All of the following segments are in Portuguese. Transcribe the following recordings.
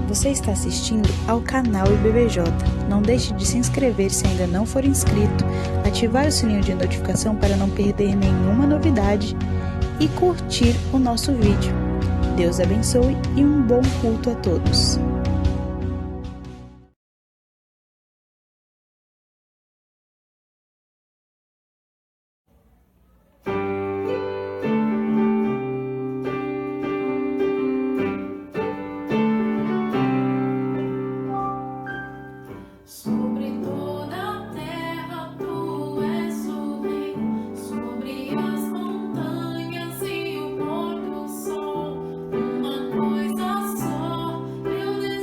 Você está assistindo ao canal IBBJ. Não deixe de se inscrever se ainda não for inscrito, ativar o sininho de notificação para não perder nenhuma novidade e curtir o nosso vídeo. Deus abençoe e um bom culto a todos. Uma coisa só, meu Deus.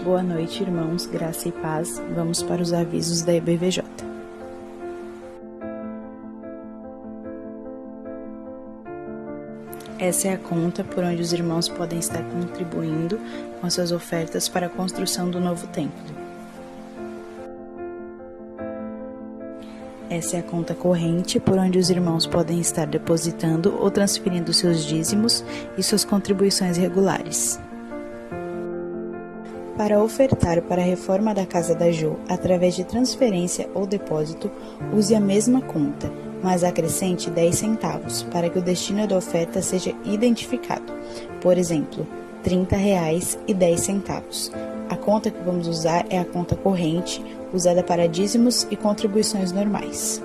Boa noite, irmãos, graça e paz. Vamos para os avisos da EBVJ. Essa é a conta por onde os irmãos podem estar contribuindo com as suas ofertas para a construção do novo templo. Essa é a conta corrente por onde os irmãos podem estar depositando ou transferindo seus dízimos e suas contribuições regulares. Para ofertar para a reforma da casa da Jo através de transferência ou depósito, use a mesma conta, mas acrescente 10 centavos para que o destino da oferta seja identificado. Por exemplo, R$30,10. A conta que vamos usar é a conta corrente, usada para dízimos e contribuições normais.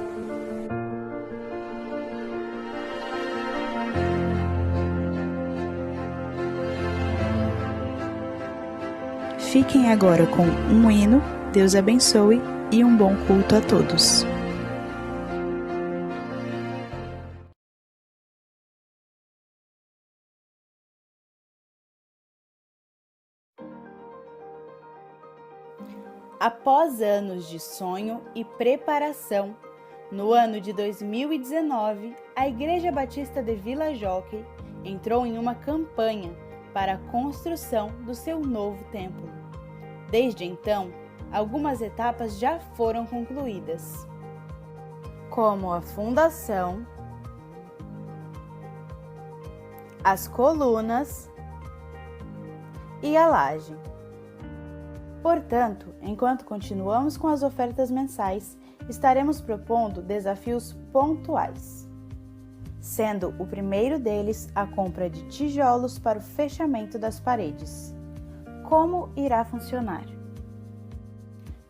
Fiquem agora com um hino, Deus abençoe e um bom culto a todos. Após anos de sonho e preparação, no ano de 2019, a Igreja Batista de Vila Jockey entrou em uma campanha para a construção do seu novo templo. Desde então, algumas etapas já foram concluídas, como a fundação, as colunas e a laje. Portanto, enquanto continuamos com as ofertas mensais, estaremos propondo desafios pontuais, sendo o primeiro deles a compra de tijolos para o fechamento das paredes. Como irá funcionar?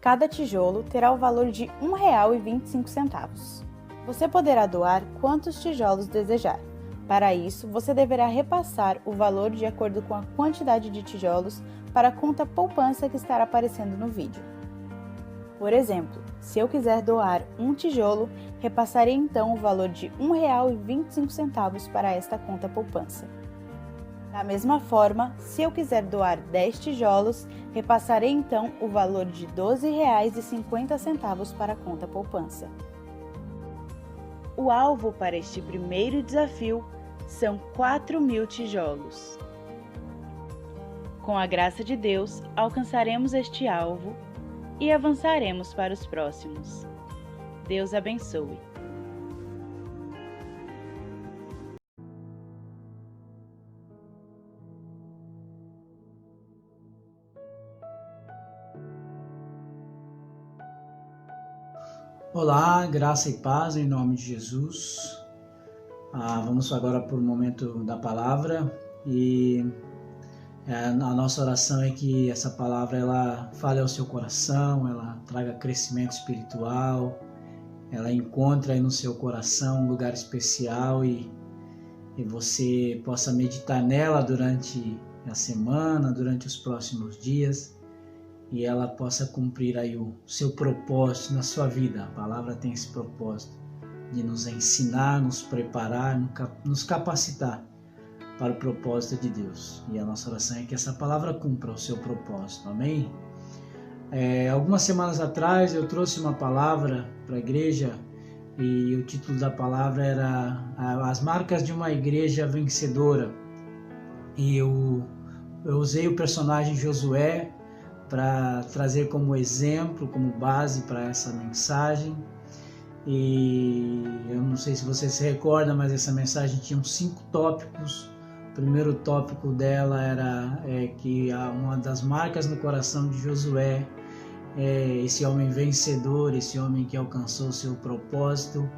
Cada tijolo terá o valor de R$ 1,25. Você poderá doar quantos tijolos desejar. Para isso, você deverá repassar o valor de acordo com a quantidade de tijolos para a conta poupança que estará aparecendo no vídeo. Por exemplo, se eu quiser doar um tijolo, repassarei então o valor de R$ 1,25 para esta conta poupança. Da mesma forma, se eu quiser doar 10 tijolos, repassarei então o valor de R$ 12,50 para a conta poupança. O alvo para este primeiro desafio são 4.000 tijolos. Com a graça de Deus, alcançaremos este alvo e avançaremos para os próximos. Deus abençoe. Olá, graça e paz em nome de Jesus. Vamos agora para o momento da palavra e a nossa oração é que essa palavra ela fale ao seu coração, ela traga crescimento espiritual, ela encontre aí no seu coração um lugar especial e você possa meditar nela durante a semana, durante os próximos dias e ela possa cumprir aí o seu propósito na sua vida. A palavra tem esse propósito de nos ensinar, nos preparar, nos capacitar para o propósito de Deus. E a nossa oração é que essa palavra cumpra o seu propósito. Amém? Algumas semanas atrás eu trouxe uma palavra para a igreja e o título da palavra era As Marcas de uma Igreja Vencedora. E eu usei o personagem Josué para trazer como exemplo, como base para essa mensagem. E eu não sei se você se recorda, mas essa mensagem tinha 5 tópicos. O primeiro tópico dela era que uma das marcas no coração de Josué é esse homem vencedor, esse homem que alcançou o seu propósito.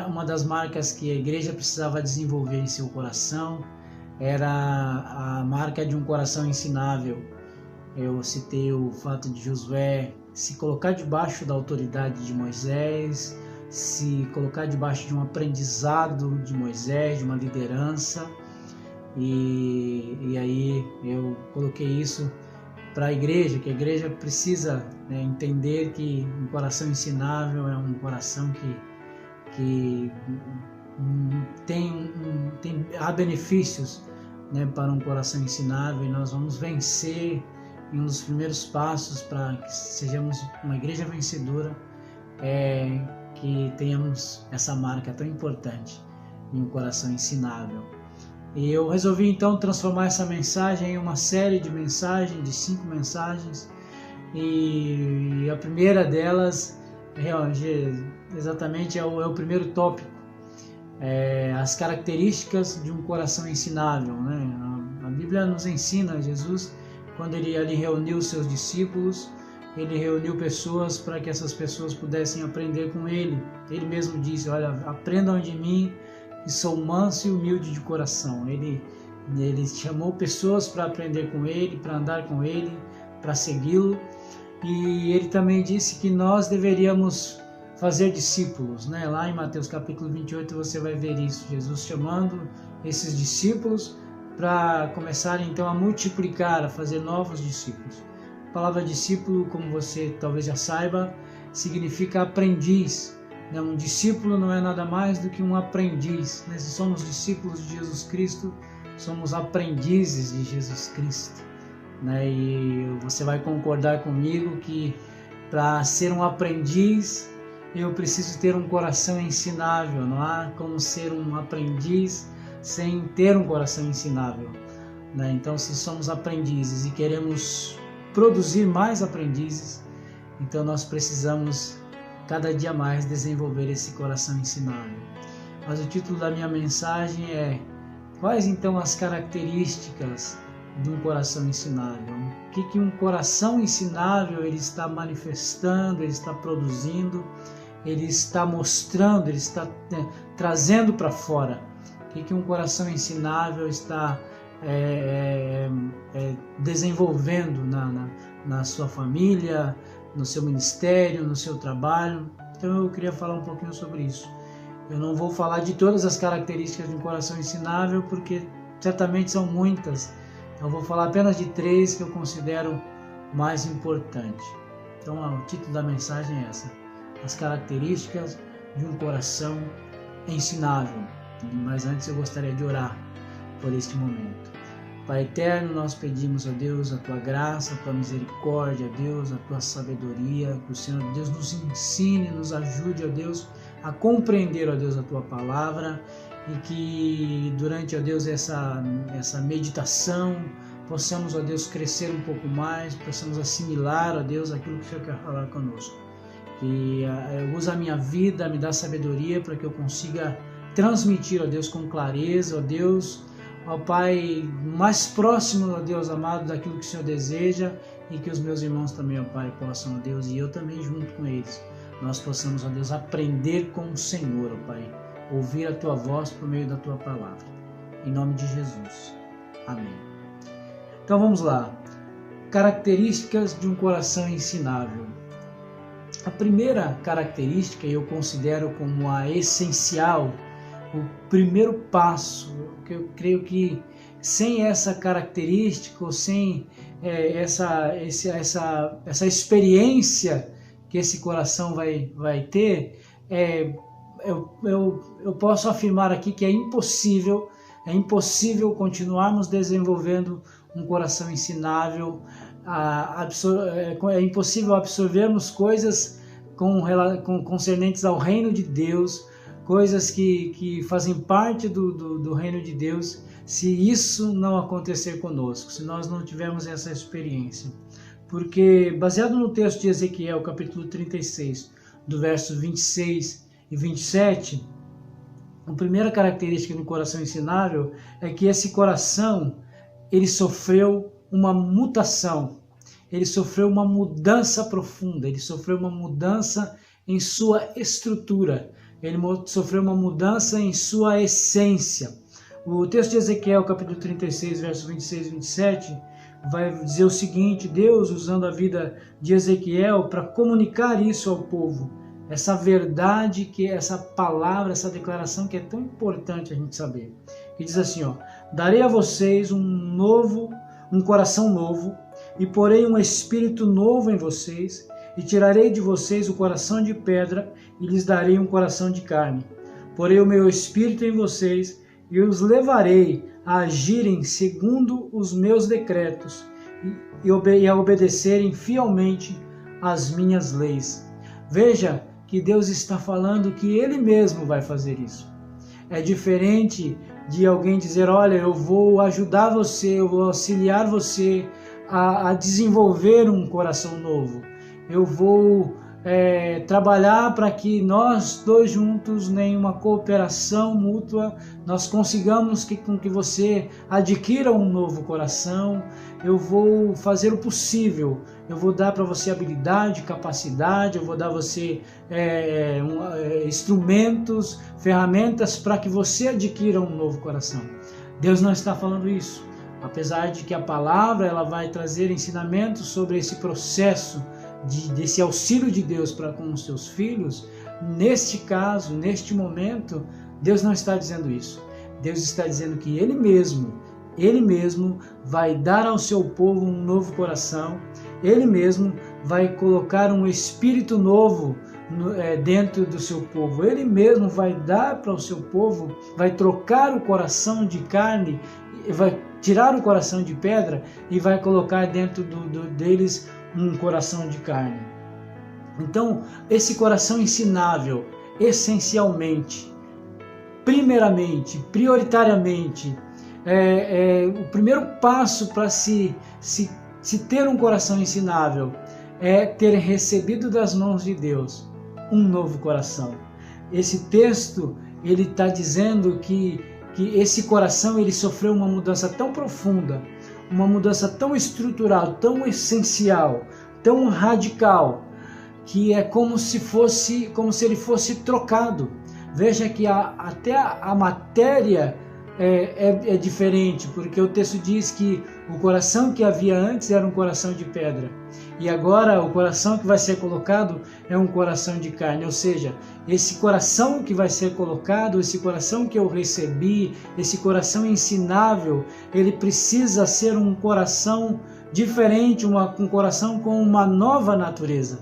Uma das marcas que a igreja precisava desenvolver em seu coração era a marca de um coração ensinável. Eu citei o fato de Josué se colocar debaixo da autoridade de Moisés, se colocar debaixo de um aprendizado de Moisés, de uma liderança. E aí eu coloquei isso para a igreja, que a igreja precisa entender que um coração ensinável é um coração que há benefícios para um coração ensinável, e nós vamos vencer. E um dos primeiros passos para que sejamos uma igreja vencedora é que tenhamos essa marca tão importante em um coração ensinável. E eu resolvi então transformar essa mensagem em uma série de mensagens, de 5 mensagens, e a primeira delas exatamente é o primeiro tópico, as características de um coração ensinável. A Bíblia nos ensina, Jesus, quando ele ali reuniu os seus discípulos, ele reuniu pessoas para que essas pessoas pudessem aprender com ele. Ele mesmo disse: olha, aprendam de mim, que sou manso e humilde de coração. Ele chamou pessoas para aprender com ele, para andar com ele, para segui-lo. E ele também disse que nós deveríamos fazer discípulos. Lá em Mateus capítulo 28 você vai ver isso, Jesus chamando esses discípulos para começarem então a multiplicar, a fazer novos discípulos. A palavra discípulo, como você talvez já saiba, significa aprendiz. Um discípulo não é nada mais do que um aprendiz. Se somos discípulos de Jesus Cristo, somos aprendizes de Jesus Cristo. E você vai concordar comigo que para ser um aprendiz, eu preciso ter um coração ensinável. Não há como ser um aprendiz sem ter um coração ensinável. Então, se somos aprendizes e queremos produzir mais aprendizes. Então nós precisamos cada dia mais desenvolver esse coração ensinável. Mas o título da minha mensagem é: quais então as características de um coração ensinável? O que um coração ensinável ele está manifestando, ele está produzindo, ele está mostrando, ele está trazendo para fora? O que um coração ensinável está desenvolvendo na sua família, no seu ministério, no seu trabalho? Então eu queria falar um pouquinho sobre isso. Eu não vou falar de todas as características de um coração ensinável, porque certamente são muitas. Eu vou falar apenas de 3 que eu considero mais importantes. Então o título da mensagem é essa: as características de um coração ensinável. Mas antes eu gostaria de orar por este momento. Pai eterno, nós pedimos a Deus a Tua graça, a Tua misericórdia, a Deus, a Tua sabedoria, que o Senhor Deus nos ensine, nos ajude, ó Deus, a compreender, ó Deus, a Tua palavra, e que durante, ó Deus, essa meditação possamos, ó Deus, crescer um pouco mais, possamos assimilar, ó Deus, aquilo que o Senhor quer falar conosco. Que usa a minha vida, me dá sabedoria para que eu consiga transmitir, ó Deus, com clareza, ó Deus, ó Pai, mais próximo, ó Deus amado, daquilo que o Senhor deseja, e que os meus irmãos também, ó Pai, possam, ó Deus, e eu também junto com eles, nós possamos, ó Deus, aprender com o Senhor, ó Pai, ouvir a Tua voz por meio da Tua palavra. Em nome de Jesus. Amém. Então vamos lá. Características de um coração ensinável. A primeira característica, eu considero como a essencial, o primeiro passo, que eu creio que sem essa característica, ou sem essa experiência que esse coração vai ter, eu posso afirmar aqui que é impossível continuarmos desenvolvendo um coração ensinável, é impossível absorvermos coisas concernentes ao reino de Deus, coisas que fazem parte do reino de Deus, se isso não acontecer conosco, se nós não tivermos essa experiência. Porque, baseado no texto de Ezequiel, capítulo 36, do verso 26 e 27, a primeira característica do coração ensinável é que esse coração, ele sofreu uma mutação, ele sofreu uma mudança profunda, ele sofreu uma mudança em sua estrutura, ele sofreu uma mudança em sua essência. O texto de Ezequiel, capítulo 36, versos 26 e 27, vai dizer o seguinte: Deus, usando a vida de Ezequiel para comunicar isso ao povo, essa verdade, que essa palavra, essa declaração que é tão importante a gente saber. E diz assim, ó: darei a vocês um coração novo, e porei um espírito novo em vocês, e tirarei de vocês o coração de pedra, e lhes darei um coração de carne. Porei o meu espírito em vocês, e os levarei a agirem segundo os meus decretos, e a obedecerem fielmente às minhas leis. Veja que Deus está falando que Ele mesmo vai fazer isso. É diferente de alguém dizer: olha, eu vou ajudar você, eu vou auxiliar você a desenvolver um coração novo. Eu vou trabalhar para que nós dois juntos, em uma cooperação mútua, nós consigamos com que você adquira um novo coração. Eu vou fazer o possível, eu vou dar para você habilidade, capacidade, eu vou dar a você instrumentos, ferramentas para que você adquira um novo coração. Deus não está falando isso, apesar de que a palavra ela vai trazer ensinamentos sobre esse processo desse auxílio de Deus para com os seus filhos. Neste caso, neste momento, Deus não está dizendo isso. Deus está dizendo que Ele mesmo vai dar ao seu povo um novo coração. Ele mesmo vai colocar um espírito novo dentro do seu povo. Ele mesmo vai dar para o seu povo, vai trocar o coração de carne, vai tirar o coração de pedra e vai colocar dentro deles um coração de carne. Então, esse coração ensinável, essencialmente, primeiramente, prioritariamente, o primeiro passo para se Se ter um coração ensinável é ter recebido das mãos de Deus um novo coração. Esse texto, ele está dizendo que esse coração ele sofreu uma mudança tão profunda, uma mudança tão estrutural, tão essencial, tão radical, que é como se ele fosse trocado. Veja que até a matéria é diferente, porque o texto diz que o coração que havia antes era um coração de pedra, e agora o coração que vai ser colocado é um coração de carne. Ou seja, esse coração que vai ser colocado, esse coração que eu recebi, esse coração ensinável, ele precisa ser um coração diferente, um coração com uma nova natureza.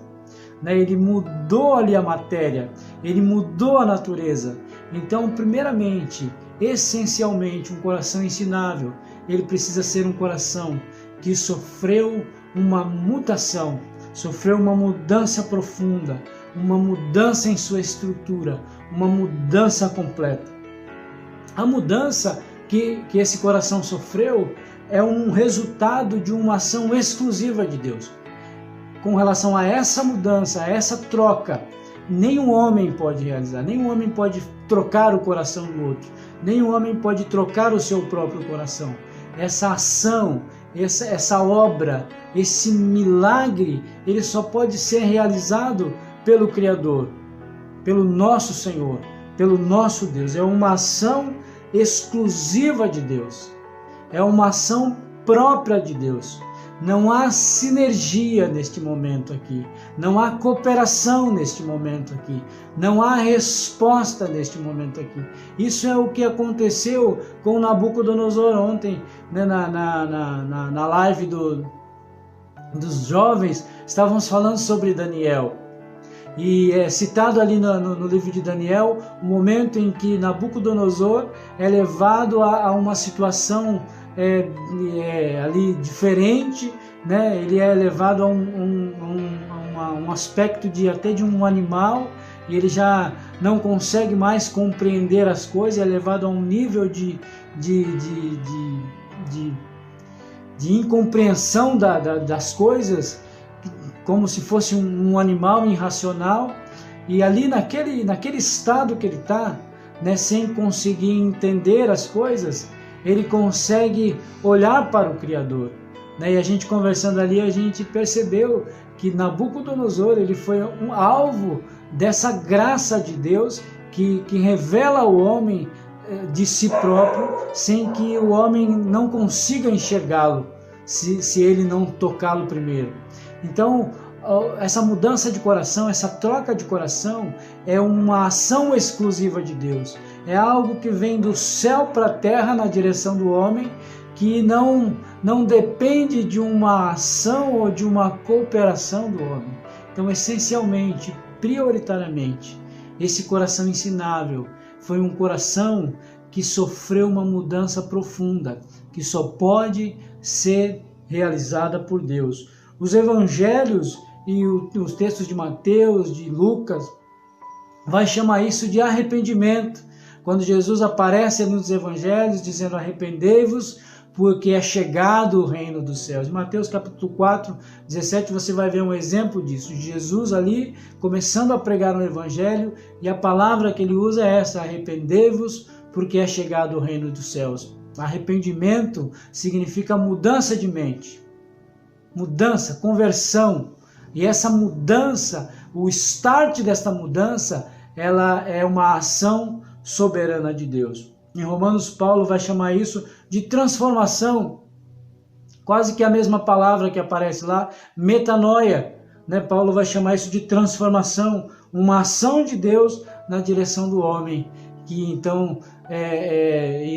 Ele mudou ali a matéria, ele mudou a natureza. Então, primeiramente, essencialmente, um coração ensinável, ele precisa ser um coração que sofreu uma mutação, sofreu uma mudança profunda, uma mudança em sua estrutura, uma mudança completa. A mudança que esse coração sofreu é um resultado de uma ação exclusiva de Deus. Com relação a essa mudança, a essa troca, nenhum homem pode realizar, nenhum homem pode trocar o coração do outro, nenhum homem pode trocar o seu próprio coração. Essa ação, essa obra, esse milagre, ele só pode ser realizado pelo Criador, pelo nosso Senhor, pelo nosso Deus. É uma ação exclusiva de Deus, é uma ação própria de Deus. Não há sinergia neste momento aqui, não há cooperação neste momento aqui, não há resposta neste momento aqui. Isso é o que aconteceu com Nabucodonosor ontem, né, na live dos jovens. Estávamos falando sobre Daniel, e é citado ali no livro de Daniel o momento em que Nabucodonosor é levado a uma situação ali diferente, né? Ele é levado a um aspecto até de um animal, e ele já não consegue mais compreender as coisas, é levado a um nível de incompreensão das coisas, como se fosse um animal irracional. E ali naquele estado que ele está, né, sem conseguir entender as coisas, ele consegue olhar para o Criador, né? E a gente conversando ali, a gente percebeu que Nabucodonosor, ele foi um alvo dessa graça de Deus que revela ao homem de si próprio, sem que o homem não consiga enxergá-lo, se ele não tocá-lo primeiro. Então, essa mudança de coração, essa troca de coração é uma ação exclusiva de Deus. É algo que vem do céu para a terra na direção do homem, que não depende de uma ação ou de uma cooperação do homem. Então, essencialmente, prioritariamente, esse coração ensinável foi um coração que sofreu uma mudança profunda, que só pode ser realizada por Deus. Os evangelhos e os textos de Mateus, de Lucas, vai chamar isso de arrependimento. Quando Jesus aparece ali nos evangelhos dizendo: arrependei-vos, porque é chegado o reino dos céus. Em Mateus capítulo 4, 17, você vai ver um exemplo disso. Jesus ali começando a pregar o evangelho, e a palavra que ele usa é essa: arrependei-vos, porque é chegado o reino dos céus. Arrependimento significa mudança de mente, mudança, conversão. E essa mudança, o start desta mudança, ela é uma ação soberana de Deus. Em Romanos, Paulo vai chamar isso de transformação, quase que a mesma palavra que aparece lá, metanoia, né? Paulo vai chamar isso de transformação, uma ação de Deus na direção do homem, que então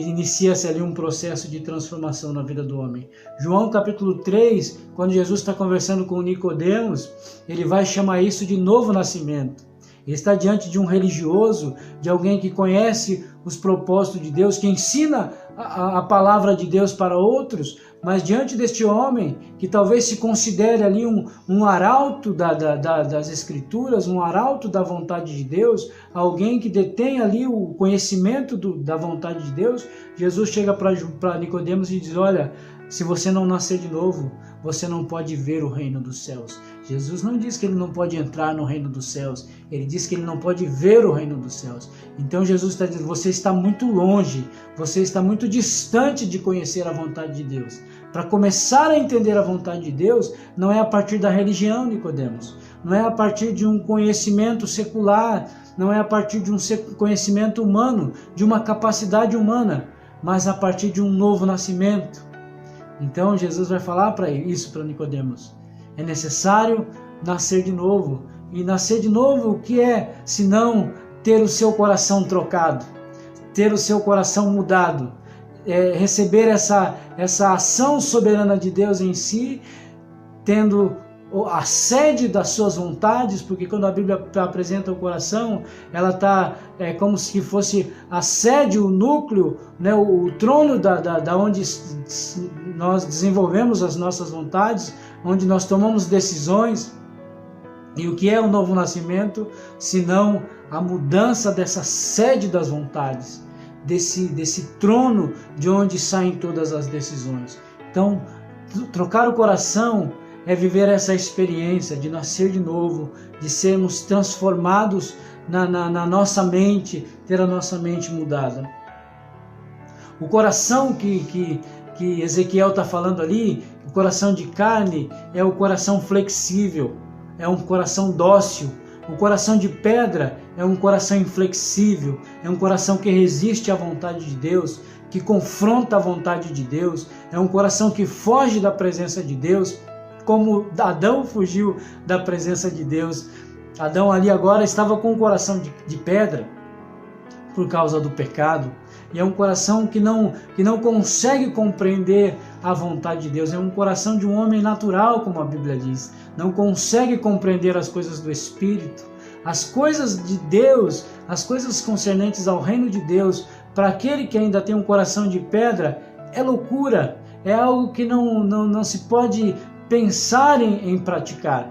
inicia-se ali um processo de transformação na vida do homem. João capítulo 3, quando Jesus está conversando com Nicodemos, ele vai chamar isso de novo nascimento. Ele está diante de um religioso, de alguém que conhece os propósitos de Deus, que ensina a palavra de Deus para outros, mas diante deste homem, que talvez se considere ali um arauto das Escrituras, um arauto da vontade de Deus, alguém que detém ali o conhecimento da vontade de Deus, Jesus chega para Nicodemos e diz: olha, se você não nascer de novo, você não pode ver o reino dos céus. Jesus não diz que ele não pode entrar no reino dos céus, ele diz que ele não pode ver o reino dos céus. Então Jesus está dizendo: você está muito longe, você está muito distante de conhecer a vontade de Deus. Para começar a entender a vontade de Deus, não é a partir da religião, Nicodemos, não é a partir de um conhecimento secular, não é a partir de um conhecimento humano, de uma capacidade humana, mas a partir de um novo nascimento. Então Jesus vai falar isso para Nicodemos: é necessário nascer de novo. E nascer de novo, o que é senão ter o seu coração trocado, ter o seu coração mudado, receber essa ação soberana de Deus em si, tendo a sede das suas vontades, porque quando a Bíblia apresenta o coração, ela está como se fosse a sede, o núcleo, né, o trono da onde nós desenvolvemos as nossas vontades, onde nós tomamos decisões. E o que é o novo nascimento, senão a mudança dessa sede das vontades, desse trono de onde saem todas as decisões. Então, trocar o coração é viver essa experiência de nascer de novo, de sermos transformados na nossa mente, ter a nossa mente mudada. O coração que Ezequiel está falando ali, o coração de carne, é o coração flexível, é um coração dócil. O coração de pedra é um coração inflexível, é um coração que resiste à vontade de Deus, que confronta a vontade de Deus, é um coração que foge da presença de Deus, como Adão fugiu da presença de Deus. Adão ali agora estava com o coração de pedra por causa do pecado, e é um coração que não consegue compreender a vontade de Deus, é um coração de um homem natural, como a Bíblia diz, não consegue compreender as coisas do Espírito, as coisas de Deus, as coisas concernentes ao reino de Deus. Para aquele que ainda tem um coração de pedra, é loucura, é algo que não se pode pensar em praticar.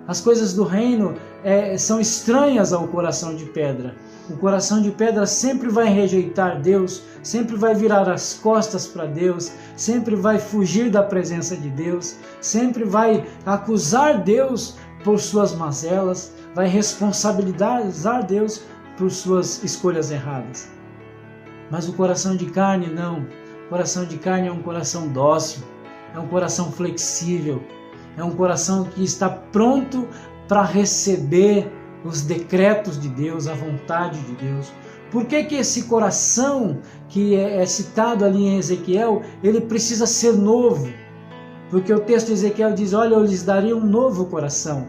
As coisas do reino são estranhas ao coração de pedra. O coração de pedra sempre vai rejeitar Deus, sempre vai virar as costas para Deus, sempre vai fugir da presença de Deus, sempre vai acusar Deus por suas mazelas, vai responsabilizar Deus por suas escolhas erradas. Mas o coração de carne não. O coração de carne é um coração dócil, é um coração flexível, é um coração que está pronto para receber os decretos de Deus, a vontade de Deus. Por que esse coração que é citado ali em Ezequiel, ele precisa ser novo? Porque o texto de Ezequiel diz: olha, eu lhes daria um novo coração.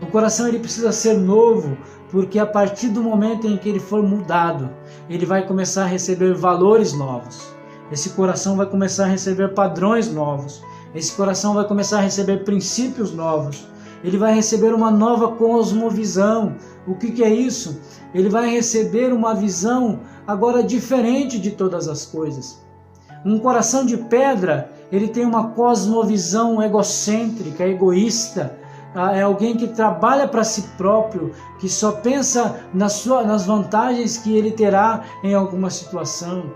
O coração ele precisa ser novo, porque a partir do momento em que ele for mudado, ele vai começar a receber valores novos. Esse coração vai começar a receber padrões novos. Esse coração vai começar a receber princípios novos. Ele vai receber uma nova cosmovisão. O que é isso? Ele vai receber uma visão agora diferente de todas as coisas. Um coração de pedra, ele tem uma cosmovisão egocêntrica, egoísta. É alguém que trabalha para si próprio, que só pensa nas vantagens que ele terá em alguma situação.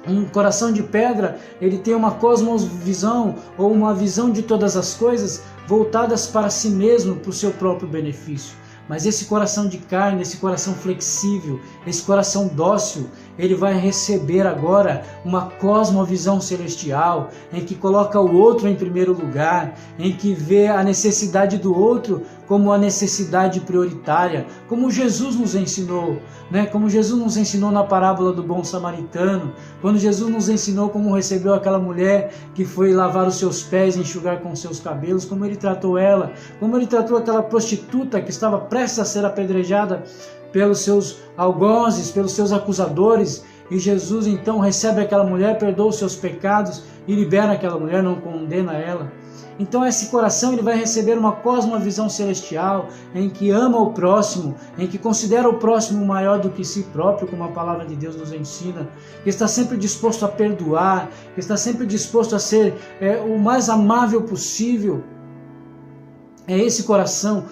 Um coração de pedra, ele tem uma cosmovisão ou uma visão de todas as coisas voltadas para si mesmo, para o seu próprio benefício. Mas esse coração de carne, esse coração flexível, esse coração dócil, ele vai receber agora uma cosmovisão celestial, em que coloca o outro em primeiro lugar, em que vê a necessidade do outro como a necessidade prioritária, como Jesus nos ensinou, né? Como Jesus nos ensinou na parábola do bom samaritano, quando Jesus nos ensinou como recebeu aquela mulher que foi lavar os seus pés e enxugar com os seus cabelos, como ele tratou ela, como ele tratou aquela prostituta que estava prestes a ser apedrejada pelos seus algozes, pelos seus acusadores. E Jesus então recebe aquela mulher, perdoa os seus pecados e libera aquela mulher, não condena ela. Então esse coração ele vai receber uma cosmovisão celestial, em que ama o próximo, em que considera o próximo maior do que si próprio, como a palavra de Deus nos ensina, que está sempre disposto a perdoar, que está sempre disposto a ser o mais amável possível. É esse coração,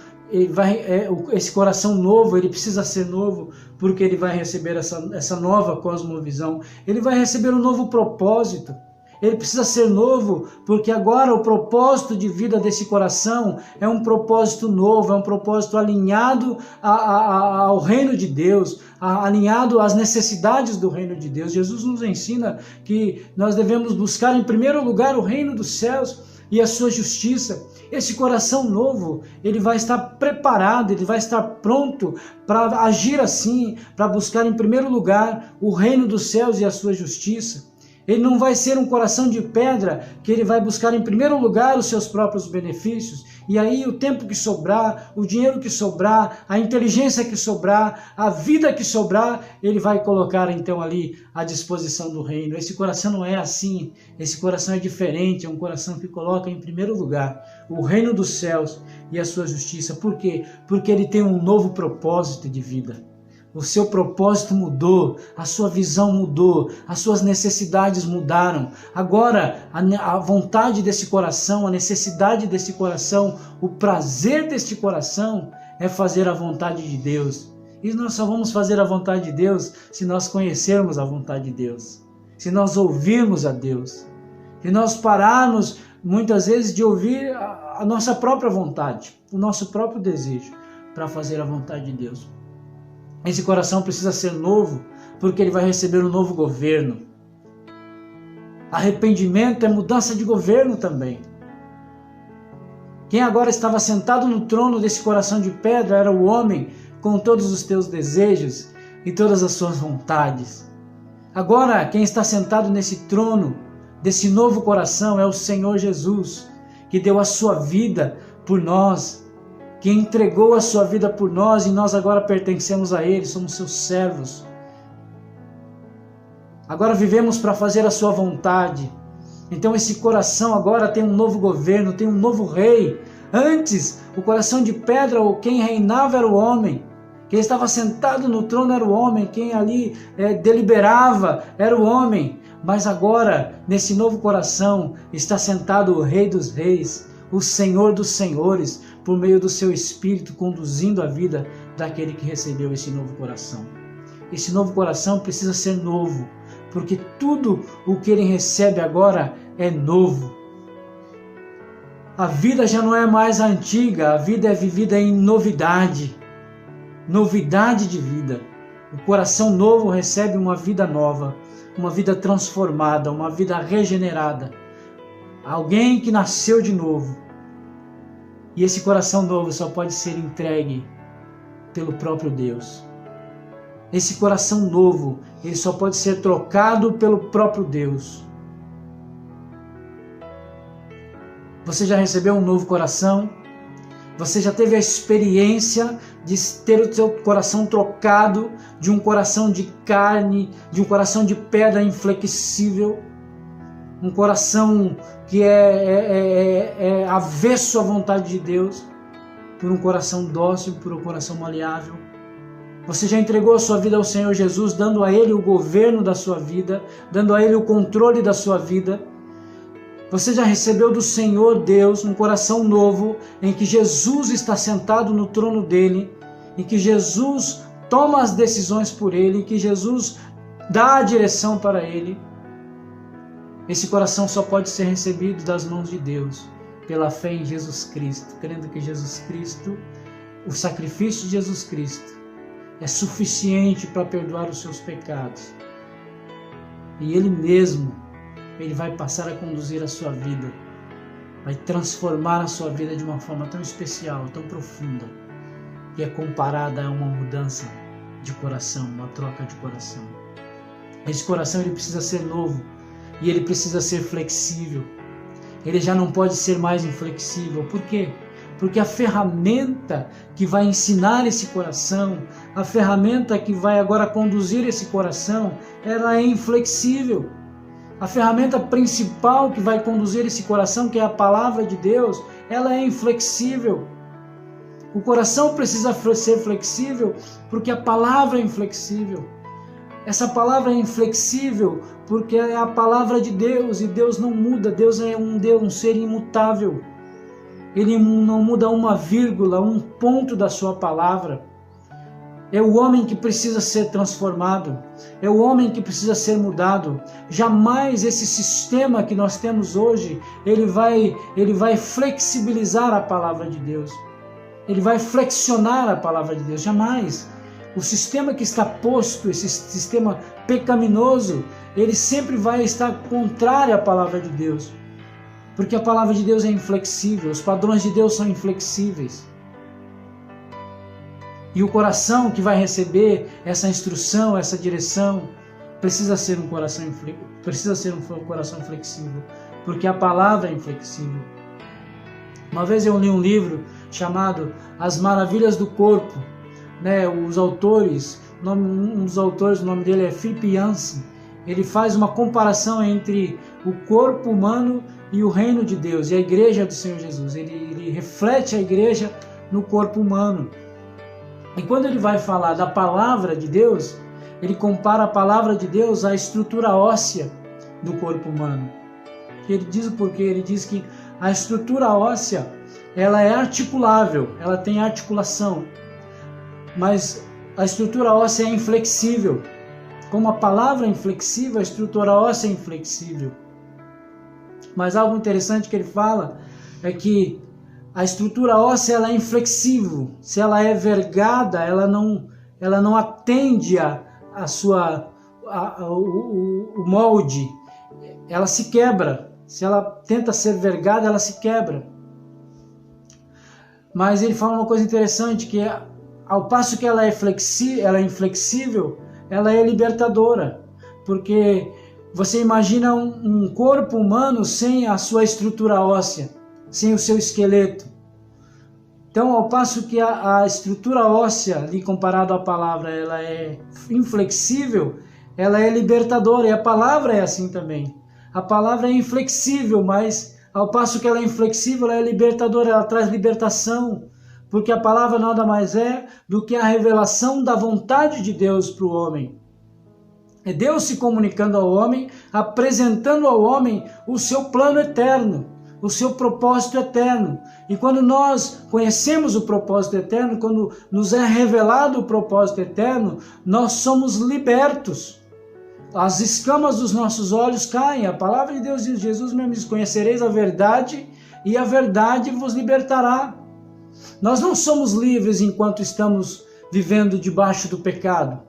esse coração novo, ele precisa ser novo, porque ele vai receber essa nova cosmovisão, ele vai receber um novo propósito. Ele precisa ser novo, porque agora o propósito de vida desse coração é um propósito novo, é um propósito alinhado ao reino de Deus, alinhado às necessidades do reino de Deus. Jesus nos ensina que nós devemos buscar em primeiro lugar o reino dos céus e a sua justiça. Esse coração novo, ele vai estar preparado, ele vai estar pronto para agir assim, para buscar em primeiro lugar o reino dos céus e a sua justiça. Ele não vai ser um coração de pedra que ele vai buscar em primeiro lugar os seus próprios benefícios. E aí o tempo que sobrar, o dinheiro que sobrar, a inteligência que sobrar, a vida que sobrar, ele vai colocar então ali à disposição do reino. Esse coração não é assim, esse coração é diferente, é um coração que coloca em primeiro lugar o reino dos céus e a sua justiça. Por quê? Porque ele tem um novo propósito de vida. O seu propósito mudou, a sua visão mudou, as suas necessidades mudaram. Agora, a vontade desse coração, a necessidade desse coração, o prazer deste coração é fazer a vontade de Deus. E nós só vamos fazer a vontade de Deus se nós conhecermos a vontade de Deus, se nós ouvirmos a Deus, se nós pararmos muitas vezes de ouvir a nossa própria vontade, o nosso próprio desejo para fazer a vontade de Deus. Esse coração precisa ser novo, porque ele vai receber um novo governo. Arrependimento é mudança de governo também. Quem agora estava sentado no trono desse coração de pedra era o homem com todos os teus desejos e todas as suas vontades. Agora, quem está sentado nesse trono desse novo coração é o Senhor Jesus, que deu a sua vida por nós, que entregou a sua vida por nós e nós agora pertencemos a Ele, somos seus servos. Agora vivemos para fazer a sua vontade. Então esse coração agora tem um novo governo, tem um novo rei. Antes, o coração de pedra, ou quem reinava era o homem. Quem estava sentado no trono era o homem, quem ali deliberava era o homem. Mas agora, nesse novo coração, está sentado o Rei dos Reis, o Senhor dos Senhores, por meio do seu Espírito, conduzindo a vida daquele que recebeu esse novo coração. Esse novo coração precisa ser novo, porque tudo o que ele recebe agora é novo. A vida já não é mais a antiga, a vida é vivida em novidade. Novidade de vida. O coração novo recebe uma vida nova, uma vida transformada, uma vida regenerada. Alguém que nasceu de novo. E esse coração novo só pode ser entregue pelo próprio Deus. Esse coração novo, ele só pode ser trocado pelo próprio Deus. Você já recebeu um novo coração? Você já teve a experiência de ter o seu coração trocado de um coração de carne, de um coração de pedra inflexível, um coração que é avesso à vontade de Deus, por um coração dócil, por um coração maleável? Você já entregou a sua vida ao Senhor Jesus, dando a Ele o governo da sua vida, dando a Ele o controle da sua vida? Você já recebeu do Senhor Deus um coração novo, em que Jesus está sentado no trono dele, em que Jesus toma as decisões por ele, em que Jesus dá a direção para ele? Esse coração só pode ser recebido das mãos de Deus, pela fé em Jesus Cristo, crendo que Jesus Cristo, o sacrifício de Jesus Cristo, é suficiente para perdoar os seus pecados. E Ele mesmo, Ele vai passar a conduzir a sua vida, vai transformar a sua vida de uma forma tão especial, tão profunda, que é comparada a uma mudança de coração, uma troca de coração. Esse coração ele precisa ser novo e ele precisa ser flexível. Ele já não pode ser mais inflexível. Por quê? porque a ferramenta que vai ensinar esse coração, a ferramenta que vai agora conduzir esse coração, ela é inflexível. A ferramenta principal que vai conduzir esse coração, que é a palavra de Deus, ela é inflexível. O coração precisa ser flexível porque a palavra é inflexível. Essa palavra é inflexível porque é a palavra de Deus e Deus não muda. Deus é um ser imutável. Ele não muda uma vírgula, um ponto da sua palavra. É o homem que precisa ser transformado. É o homem que precisa ser mudado. Jamais esse sistema que nós temos hoje, ele vai flexibilizar a palavra de Deus. Ele vai flexionar a palavra de Deus. Jamais. O sistema que está posto, esse sistema pecaminoso, ele sempre vai estar contrário à palavra de Deus. Porque a palavra de Deus é inflexível, os padrões de Deus são inflexíveis. E o coração que vai receber essa instrução, essa direção, precisa ser um coração flexível, porque a palavra é inflexível. Uma vez eu li um livro chamado As Maravilhas do Corpo, os autores, um dos autores, o nome dele é Philip Yancey. Ele faz uma comparação entre o corpo humano e o reino de Deus e a igreja do Senhor Jesus. Ele reflete a igreja no corpo humano. E quando ele vai falar da palavra de Deus, ele compara a palavra de Deus à estrutura óssea do corpo humano. Ele diz o porquê, ele diz que a estrutura óssea, ela é articulável, ela tem articulação, mas a estrutura óssea é inflexível. Como a palavra é inflexível, a estrutura óssea é inflexível. Mas algo interessante que ele fala é que a estrutura óssea ela é inflexível. Se ela é vergada, ela não atende o molde. Ela se quebra. Se ela tenta ser vergada, ela se quebra. Mas ele fala uma coisa interessante, que ao passo que ela é inflexível, ela é libertadora. Porque você imagina um corpo humano sem a sua estrutura óssea, sem o seu esqueleto. Então, ao passo que a estrutura óssea, ali comparado à palavra, ela é inflexível, ela é libertadora, e a palavra é assim também. A palavra é inflexível, mas ao passo que ela é inflexível, ela é libertadora, ela traz libertação, porque a palavra nada mais é do que a revelação da vontade de Deus para o homem. É Deus se comunicando ao homem, apresentando ao homem o seu plano eterno, o seu propósito eterno. E quando nós conhecemos o propósito eterno, quando nos é revelado o propósito eterno, nós somos libertos. As escamas dos nossos olhos caem. A palavra de Deus diz, Jesus mesmo diz, conhecereis a verdade e a verdade vos libertará. Nós não somos livres enquanto estamos vivendo debaixo do pecado.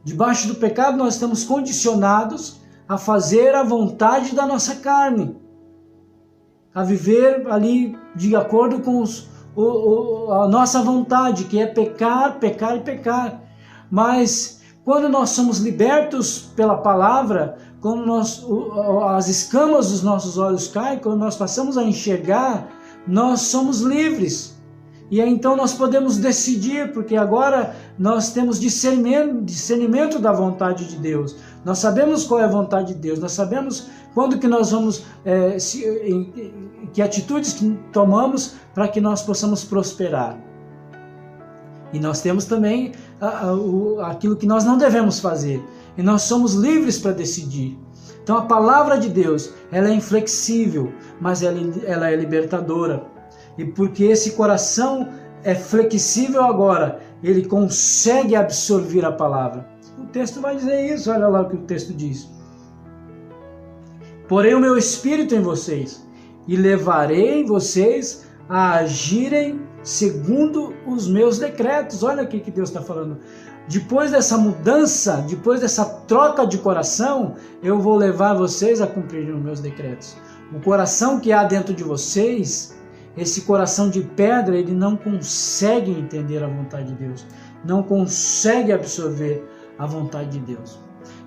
Debaixo do pecado nós estamos condicionados a fazer a vontade da nossa carne, a viver ali de acordo com a nossa vontade, que é pecar, pecar e pecar. Mas quando nós somos libertos pela palavra, quando as escamas dos nossos olhos caem, quando nós passamos a enxergar, nós somos livres. E aí, então nós podemos decidir, porque agora nós temos discernimento da vontade de Deus. Nós sabemos qual é a vontade de Deus, nós sabemos quando que nós vamos, que atitudes que tomamos para que nós possamos prosperar. E nós temos também aquilo que nós não devemos fazer. E nós somos livres para decidir. Então a palavra de Deus, ela é inflexível, mas ela é libertadora. E porque esse coração é flexível agora, ele consegue absorver a palavra. O texto vai dizer isso, olha lá o que o texto diz. Porém o meu espírito em vocês, e levarei vocês a agirem segundo os meus decretos. Olha o que Deus está falando. Depois dessa mudança, depois dessa troca de coração, eu vou levar vocês a cumprirem os meus decretos. O coração que há dentro de vocês, esse coração de pedra, ele não consegue entender a vontade de Deus, não consegue absorver a vontade de Deus.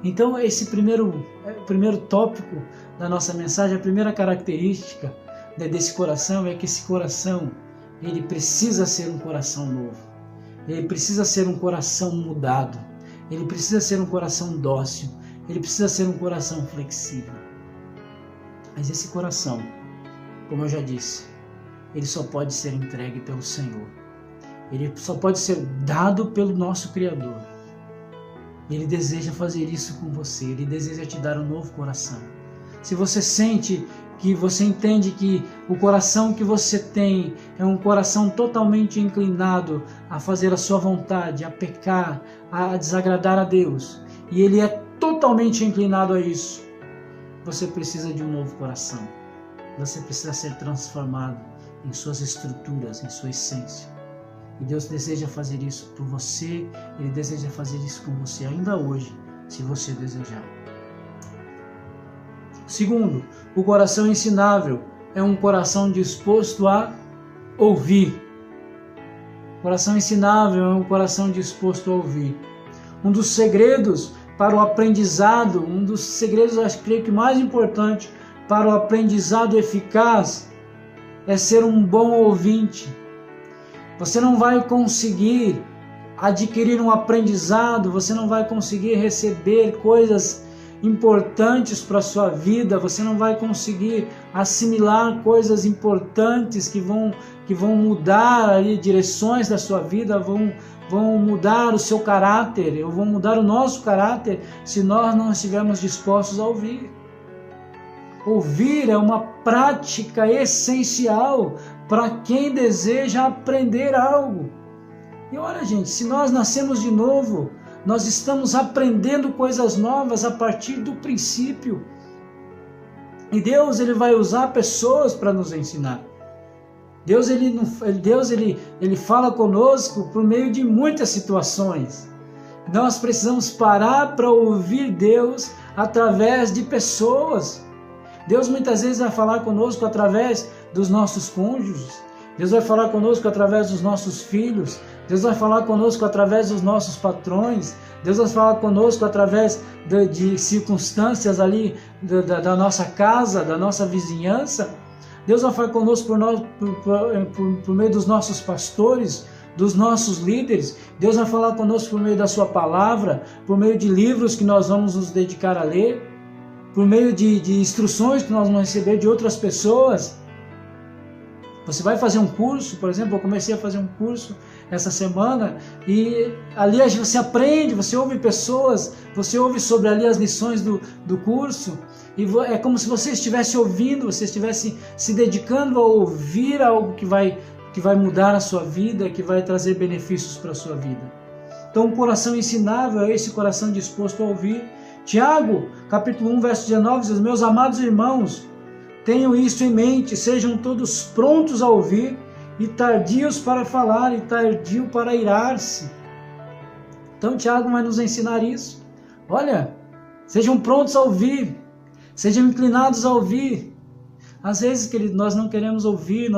Então, esse primeiro tópico da nossa mensagem, a primeira característica desse coração é que esse coração, ele precisa ser um coração novo. Ele precisa ser um coração mudado. Ele precisa ser um coração dócil. Ele precisa ser um coração flexível. Mas esse coração, como eu já disse, ele só pode ser entregue pelo Senhor. Ele só pode ser dado pelo nosso Criador. Ele deseja fazer isso com você. Ele deseja te dar um novo coração. Se você sente que você entende que o coração que você tem é um coração totalmente inclinado a fazer a sua vontade, a pecar, a desagradar a Deus, e ele é totalmente inclinado a isso, você precisa de um novo coração. Você precisa ser transformado em suas estruturas, em sua essência. E Deus deseja fazer isso por você, Ele deseja fazer isso com você ainda hoje, se você desejar. Segundo, o coração ensinável é um coração disposto a ouvir. O coração ensinável é um coração disposto a ouvir. Um dos segredos para o aprendizado, um dos segredos, acho que mais importante para o aprendizado eficaz é ser um bom ouvinte. Você não vai conseguir adquirir um aprendizado, você não vai conseguir receber coisas importantes para a sua vida, você não vai conseguir assimilar coisas importantes que vão mudar aí direções da sua vida, vão mudar o seu caráter, vão mudar o nosso caráter, se nós não estivermos dispostos a ouvir. Ouvir é uma prática essencial para quem deseja aprender algo. E olha, gente, se nós nascemos de novo, nós estamos aprendendo coisas novas a partir do princípio. E Deus, ele vai usar pessoas para nos ensinar. Deus ele fala conosco por meio de muitas situações. Nós precisamos parar para ouvir Deus através de pessoas. Deus muitas vezes vai falar conosco através dos nossos cônjuges. Deus vai falar conosco através dos nossos filhos. Deus vai falar conosco através dos nossos patrões. Deus vai falar conosco através de circunstâncias ali da nossa casa, da nossa vizinhança. Deus vai falar conosco por meio dos nossos pastores, dos nossos líderes. Deus vai falar conosco por meio da sua palavra, por meio de livros que nós vamos nos dedicar a ler, por meio de instruções que nós vamos receber de outras pessoas. Você vai fazer um curso, por exemplo, eu comecei a fazer um curso essa semana e ali você aprende, você ouve pessoas, você ouve sobre ali as lições do curso e é como se você estivesse ouvindo, você estivesse se dedicando a ouvir algo que vai mudar a sua vida, que vai trazer benefícios para a sua vida. Então o coração ensinável é esse coração disposto a ouvir. Tiago, capítulo 1, verso 19, diz: meus amados irmãos, tenham isso em mente, sejam todos prontos a ouvir e tardios para falar e tardio para irar-se. Então Tiago vai nos ensinar isso. Olha, sejam prontos a ouvir, sejam inclinados a ouvir. Às vezes, querido, nós não queremos ouvir,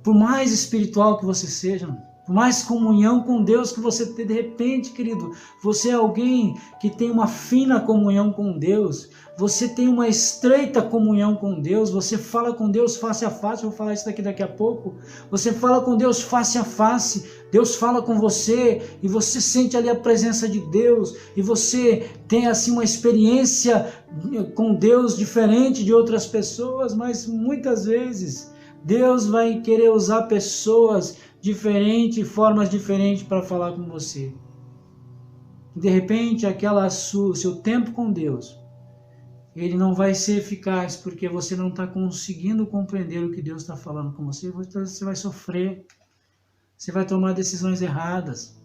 por mais espiritual que você seja, por mais comunhão com Deus que você tem, de repente, querido, você é alguém que tem uma fina comunhão com Deus, você tem uma estreita comunhão com Deus, você fala com Deus face a face, vou falar isso daqui a pouco, você fala com Deus face a face, Deus fala com você e você sente ali a presença de Deus e você tem assim uma experiência com Deus diferente de outras pessoas, mas muitas vezes Deus vai querer usar pessoas diferentes, formas diferentes para falar com você. De repente, seu tempo com Deus, ele não vai ser eficaz porque você não está conseguindo compreender o que Deus está falando com você. Você vai sofrer, você vai tomar decisões erradas,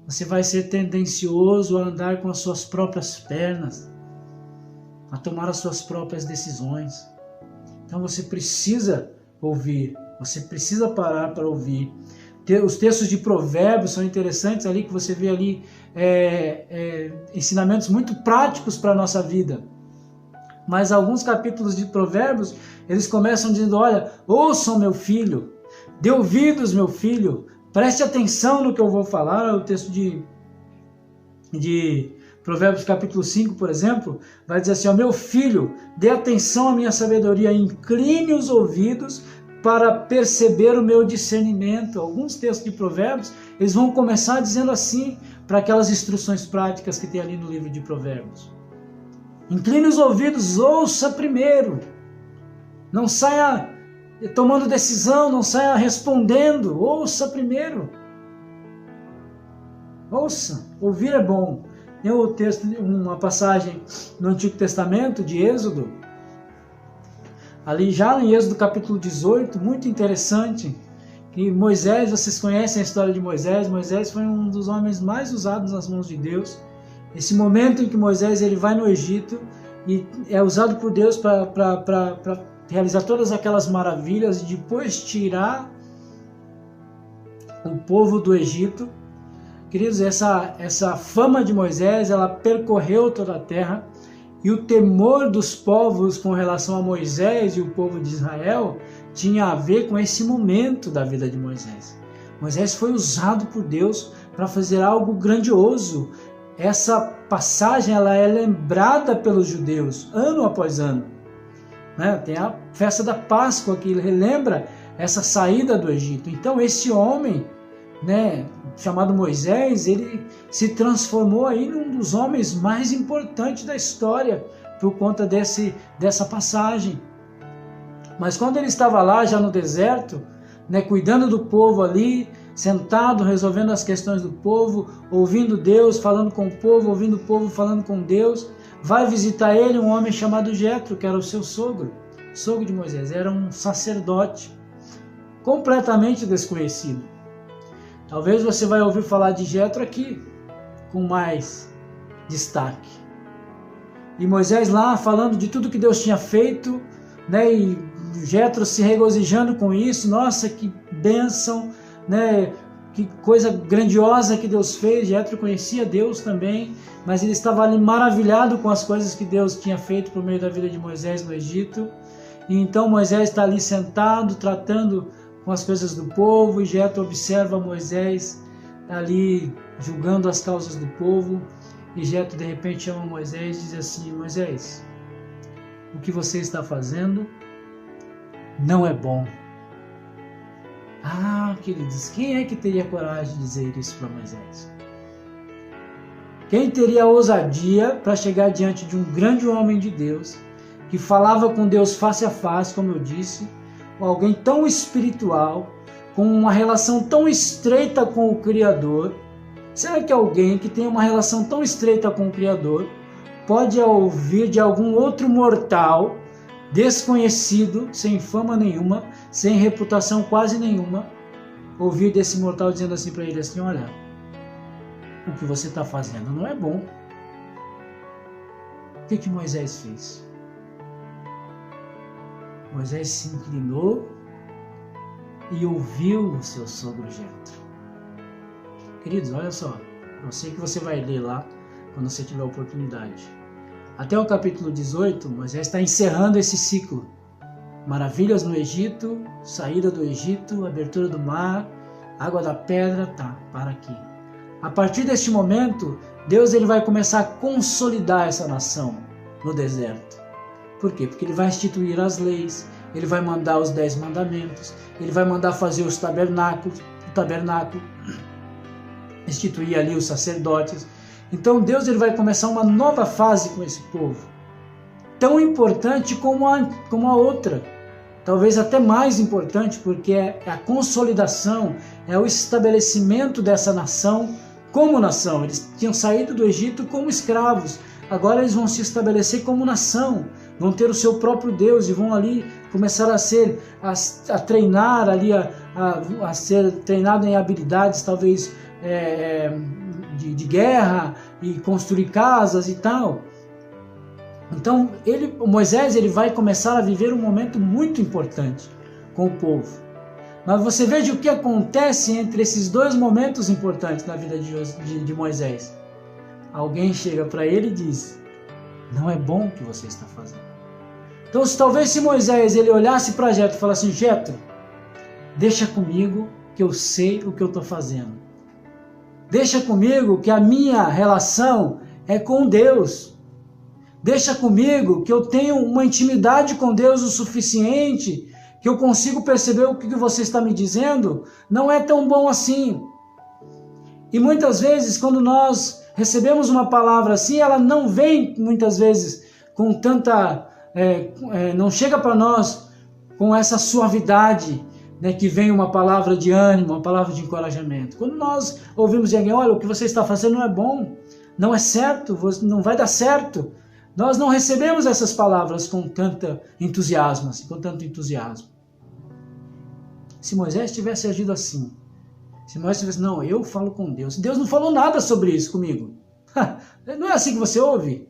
você vai ser tendencioso a andar com as suas próprias pernas, a tomar as suas próprias decisões. Então você precisa ouvir, você precisa parar para ouvir. Os textos de Provérbios são interessantes ali, que você vê ali ensinamentos muito práticos para a nossa vida. Mas alguns capítulos de Provérbios, eles começam dizendo: olha, ouçam meu filho, dê ouvidos meu filho, preste atenção no que eu vou falar. O texto de Provérbios capítulo 5, por exemplo, vai dizer assim: ó, meu filho, dê atenção à minha sabedoria, incline os ouvidos para perceber o meu discernimento. Alguns textos de Provérbios, eles vão começar dizendo assim, para aquelas instruções práticas que tem ali no livro de Provérbios. Incline os ouvidos, ouça primeiro. Não saia tomando decisão, não saia respondendo, ouça primeiro. Ouça, ouvir é bom. Tem o texto, uma passagem no Antigo Testamento de Êxodo, ali já em Êxodo capítulo 18, muito interessante, que Moisés, vocês conhecem a história de Moisés. Moisés foi um dos homens mais usados nas mãos de Deus. Esse momento em que Moisés ele vai no Egito e é usado por Deus para realizar todas aquelas maravilhas e depois tirar o povo do Egito. Queridos, essa fama de Moisés, ela percorreu toda a terra, e o temor dos povos com relação a Moisés e o povo de Israel tinha a ver com esse momento da vida de Moisés. Moisés foi usado por Deus para fazer algo grandioso. Essa passagem ela é lembrada pelos judeus ano após ano, né? Tem a festa da Páscoa que relembra essa saída do Egito. Então esse homem, né, chamado Moisés, ele se transformou aí num dos homens mais importantes da história por conta dessa passagem. Mas quando ele estava lá já no deserto, né, cuidando do povo ali, sentado, resolvendo as questões do povo, ouvindo Deus, falando com o povo, ouvindo o povo, falando com Deus, vai visitar ele um homem chamado Jetro, que era o seu sogro de Moisés, era um sacerdote completamente desconhecido. Talvez você vai ouvir falar de Jetro aqui, com mais destaque. E Moisés lá falando de tudo que Deus tinha feito, né? E Jetro se regozijando com isso. Nossa, que bênção, né? Que coisa grandiosa que Deus fez. Jetro conhecia Deus também, mas ele estava ali maravilhado com as coisas que Deus tinha feito por meio da vida de Moisés no Egito. E então Moisés está ali sentado, tratando com as coisas do povo, e Jetro observa Moisés ali julgando as causas do povo, e Jetro de repente chama Moisés e diz assim: Moisés, o que você está fazendo não é bom. Queridos, quem é que teria coragem de dizer isso para Moisés? Quem teria a ousadia para chegar diante de um grande homem de Deus, que falava com Deus face a face, como eu disse, alguém tão espiritual, com uma relação tão estreita com o Criador? Será que alguém que tem uma relação tão estreita com o Criador pode ouvir de algum outro mortal, desconhecido, sem fama nenhuma, sem reputação quase nenhuma, ouvir desse mortal dizendo assim para ele assim: olha, o que você está fazendo não é bom? O que Moisés fez? Moisés se inclinou e ouviu o seu sogro Jetro. Queridos, olha só, eu sei que você vai ler lá quando você tiver oportunidade. Até o capítulo 18, Moisés está encerrando esse ciclo. Maravilhas no Egito, saída do Egito, abertura do mar, água da pedra, para aqui. A partir deste momento, Deus ele vai começar a consolidar essa nação no deserto. Por quê? Porque ele vai instituir as leis, ele vai mandar os 10 mandamentos, ele vai mandar fazer o tabernáculo, instituir ali os sacerdotes. Então Deus ele vai começar uma nova fase com esse povo, tão importante como a outra, talvez até mais importante, porque é a consolidação, é o estabelecimento dessa nação como nação. Eles tinham saído do Egito como escravos, agora eles vão se estabelecer como nação, vão ter o seu próprio Deus e vão ali começar a treinar ali, a ser treinado em habilidades talvez de guerra e construir casas e tal. Então Moisés ele vai começar a viver um momento muito importante com o povo. Mas você veja o que acontece entre esses dois momentos importantes na vida de Moisés. Alguém chega para ele e diz: não é bom o que você está fazendo. Então talvez se Moisés ele olhasse para Jetro e falasse: Jetro, deixa comigo que eu sei o que eu estou fazendo. Deixa comigo que a minha relação é com Deus. Deixa comigo que eu tenho uma intimidade com Deus o suficiente que eu consigo perceber o que você está me dizendo, não é tão bom assim. E muitas vezes, quando nós recebemos uma palavra assim, ela não vem, muitas vezes, com tanta... não chega para nós com essa suavidade, né, que vem uma palavra de ânimo, uma palavra de encorajamento. Quando nós ouvimos de alguém, olha, o que você está fazendo não é bom, não é certo, não vai dar certo, nós não recebemos essas palavras com tanto entusiasmo. Se Moisés tivesse agido assim, se Moisés tivesse, não, eu falo com Deus. Deus não falou nada sobre isso comigo. Não é assim que você ouve?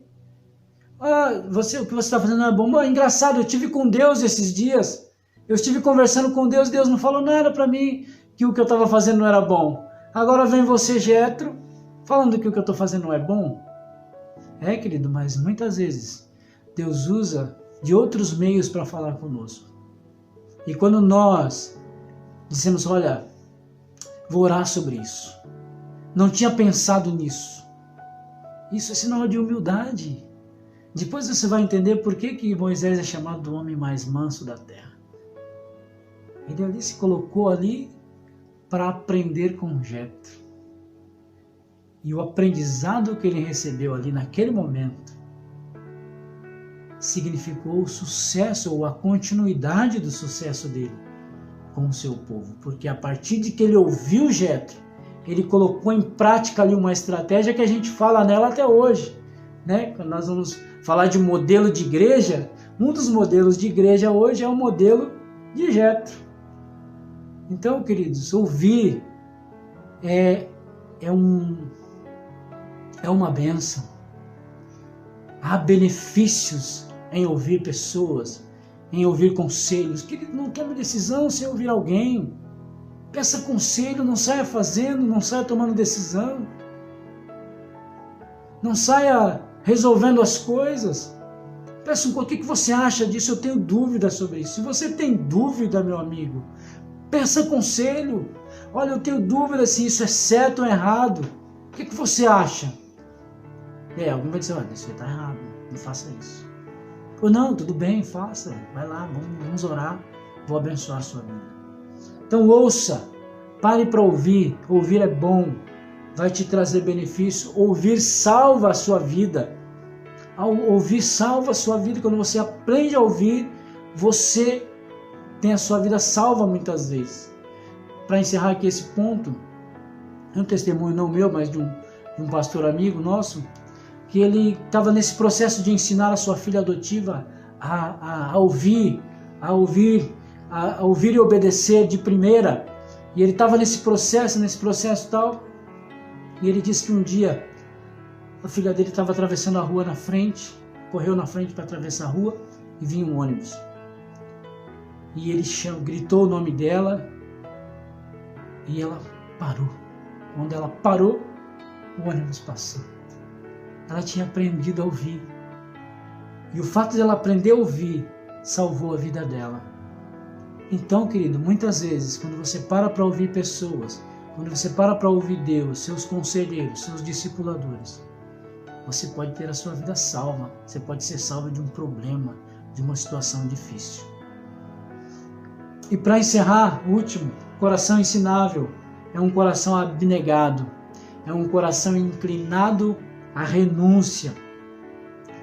O que você está fazendo não é bom. É engraçado, eu estive com Deus esses dias. Eu estive conversando com Deus, Deus não falou nada para mim que o que eu estava fazendo não era bom. Agora vem você, Jetro, falando que o que eu estou fazendo não é bom. Querido, mas muitas vezes Deus usa de outros meios para falar conosco. E quando nós dizemos, olha, vou orar sobre isso, não tinha pensado nisso, isso é sinal de humildade. Depois você vai entender por que Moisés é chamado o homem mais manso da terra. Ele ali se colocou ali para aprender com Jetro. E o aprendizado que ele recebeu ali naquele momento significou o sucesso ou a continuidade do sucesso dele com o seu povo. Porque a partir de que ele ouviu Jetro, ele colocou em prática ali uma estratégia que a gente fala nela até hoje, né? Quando nós vamos falar de modelo de igreja, um dos modelos de igreja hoje é o modelo de Jetro. Então, queridos, ouvir é uma bênção. Há benefícios em ouvir pessoas, em ouvir conselhos. Querido, não tome decisão sem ouvir alguém. Peça conselho, não saia fazendo, não saia tomando decisão. Não saia resolvendo as coisas. Peça o que você acha disso, eu tenho dúvida sobre isso. Se você tem dúvida, meu amigo, peça conselho. Olha, eu tenho dúvida se isso é certo ou errado. O que você acha? Alguém vai dizer, olha, isso está errado, não faça isso. Ou não, tudo bem, faça, vai lá, vamos orar, vou abençoar a sua vida. Então ouça, pare para ouvir é bom, vai te trazer benefício, ouvir salva a sua vida. Ouvir salva a sua vida, quando você aprende a ouvir, você tem a sua vida salva muitas vezes. Para encerrar aqui esse ponto, é um testemunho não meu, mas de um pastor amigo nosso, que ele estava nesse processo de ensinar a sua filha adotiva a ouvir e obedecer de primeira. E ele estava nesse processo tal, e ele disse que um dia a filha dele estava atravessando a rua na frente, correu na frente para atravessar a rua e vinha um ônibus. E ele gritou o nome dela e ela parou. Quando ela parou, o ônibus passou. Ela tinha aprendido a ouvir. E o fato de ela aprender a ouvir salvou a vida dela. Então, querido, muitas vezes, quando você para ouvir pessoas, quando você para ouvir Deus, seus conselheiros, seus discipuladores, você pode ter a sua vida salva. Você pode ser salvo de um problema, de uma situação difícil. E para encerrar, o último, coração ensinável é um coração abnegado, é um coração inclinado à renúncia.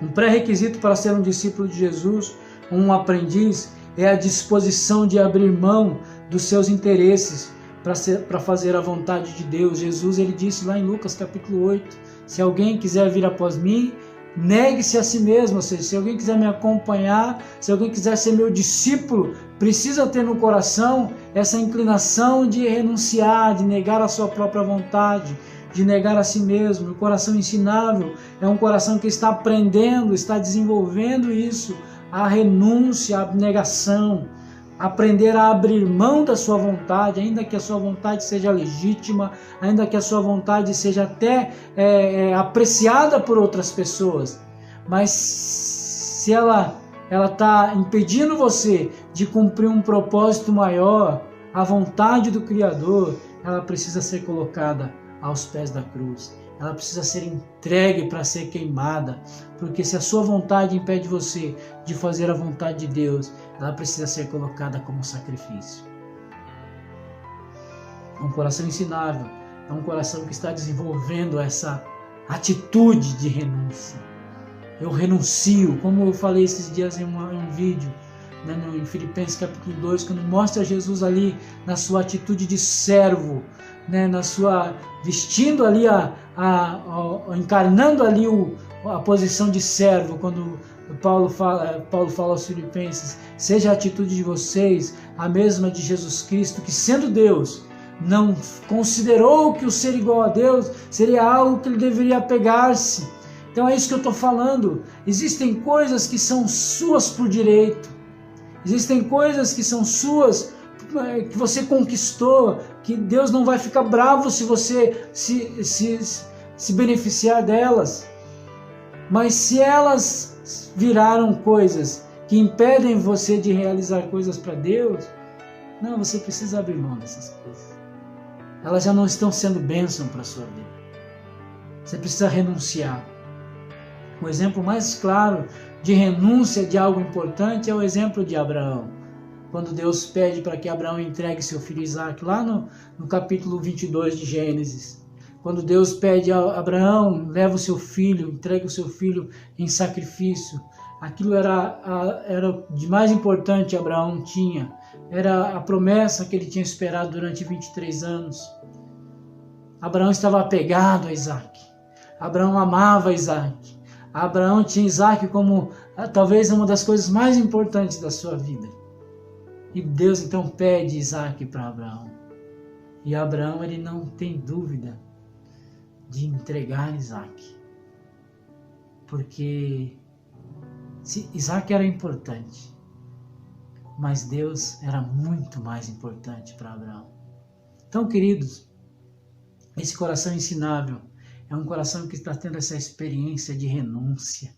Um pré-requisito para ser um discípulo de Jesus, um aprendiz, é a disposição de abrir mão dos seus interesses para fazer a vontade de Deus. Jesus, ele disse lá em Lucas capítulo 8, se alguém quiser vir após mim, negue-se a si mesmo. Ou seja, se alguém quiser me acompanhar, se alguém quiser ser meu discípulo, precisa ter no coração essa inclinação de renunciar, de negar a sua própria vontade, de negar a si mesmo. O coração ensinável é um coração que está aprendendo, está desenvolvendo isso, a renúncia, a abnegação, aprender a abrir mão da sua vontade, ainda que a sua vontade seja legítima, ainda que a sua vontade seja até apreciada por outras pessoas, mas se ela está impedindo você de cumprir um propósito maior, a vontade do Criador, ela precisa ser colocada aos pés da cruz. Ela precisa ser entregue para ser queimada, porque se a sua vontade impede você de fazer a vontade de Deus, ela precisa ser colocada como sacrifício. Um coração ensinável é um coração que está desenvolvendo essa atitude de renúncia. Eu renuncio, como eu falei esses dias em um vídeo, né, em Filipenses capítulo 2, quando mostra Jesus ali na sua atitude de servo, né, na sua vestindo ali, encarnando ali a posição de servo, quando Paulo fala aos Filipenses: seja a atitude de vocês a mesma de Jesus Cristo, que sendo Deus, não considerou que o ser igual a Deus seria algo que ele deveria apegar-se. Então é isso que eu estou falando. Existem coisas que são suas por direito. Existem coisas que são suas, que você conquistou, que Deus não vai ficar bravo se você se beneficiar delas. Mas se elas viraram coisas que impedem você de realizar coisas para Deus, não, você precisa abrir mão dessas coisas. Elas já não estão sendo bênção para a sua vida. Você precisa renunciar. O exemplo mais claro de renúncia de algo importante é o exemplo de Abraão. Quando Deus pede para que Abraão entregue seu filho Isaque, lá no capítulo 22 de Gênesis. Quando Deus pede a Abraão, leva o seu filho, entregue o seu filho em sacrifício. Aquilo era de mais importante que Abraão tinha. Era a promessa que ele tinha esperado durante 23 anos. Abraão estava apegado a Isaque. Abraão amava Isaque. Abraão tinha Isaque como talvez uma das coisas mais importantes da sua vida. E Deus então pede Isaque para Abraão. E Abraão, ele não tem dúvida de entregar Isaque. Porque Isaque era importante, mas Deus era muito mais importante para Abraão. Então, queridos, esse coração ensinável é um coração que está tendo essa experiência de renúncia.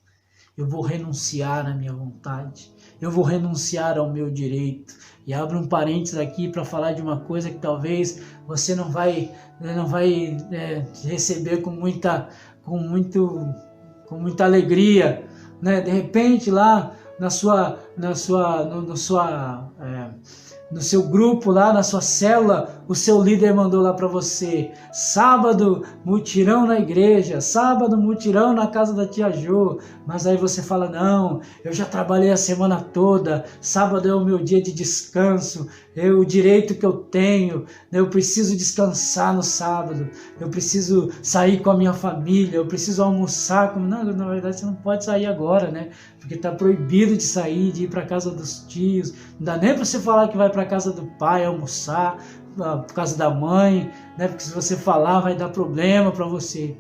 Eu vou renunciar à minha vontade. Eu vou renunciar ao meu direito. E abro um parênteses aqui para falar de uma coisa que talvez você não vai receber com muita alegria, né? De repente lá no seu grupo lá, na sua célula, o seu líder mandou lá para você: sábado, mutirão na igreja, sábado, mutirão na casa da tia Jo. Mas aí você fala: não, eu já trabalhei a semana toda, sábado é o meu dia de descanso, o direito que eu tenho, eu preciso descansar no sábado, eu preciso sair com a minha família, eu preciso almoçar. Não, na verdade você não pode sair agora, né? Porque está proibido de sair, de ir para casa dos tios. Não dá nem para você falar que vai para casa do pai almoçar, por causa da mãe, né? Porque se você falar vai dar problema para você.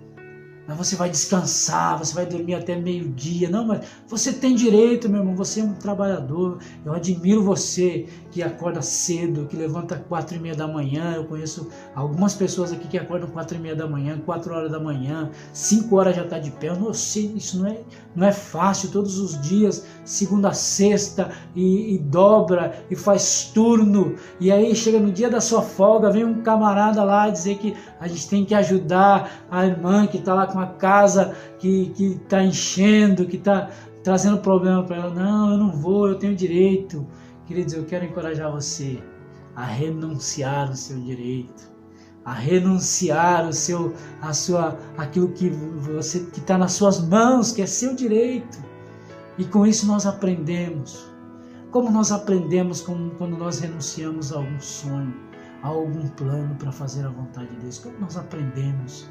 Mas você vai descansar, você vai dormir até meio-dia. Não, mas você tem direito, meu irmão, você é um trabalhador. Eu admiro você que acorda cedo, que levanta 4h30 da manhã. Eu conheço algumas pessoas aqui que acordam 4h30 da manhã, 4 horas da manhã, 5 horas já está de pé. Eu não sei, isso não é fácil, todos os dias, segunda a sexta, e dobra, e faz turno. E aí chega no dia da sua folga, vem um camarada lá dizer que a gente tem que ajudar a irmã que está lá com a casa que está enchendo, que está trazendo problema para ela. Não, eu não vou, eu tenho direito. Queridos, eu quero encorajar você a renunciar o seu direito, a renunciar aquilo que está nas suas mãos, que é seu direito. E com isso nós aprendemos. Como nós aprendemos quando nós renunciamos a algum sonho, a algum plano para fazer a vontade de Deus? Como nós aprendemos?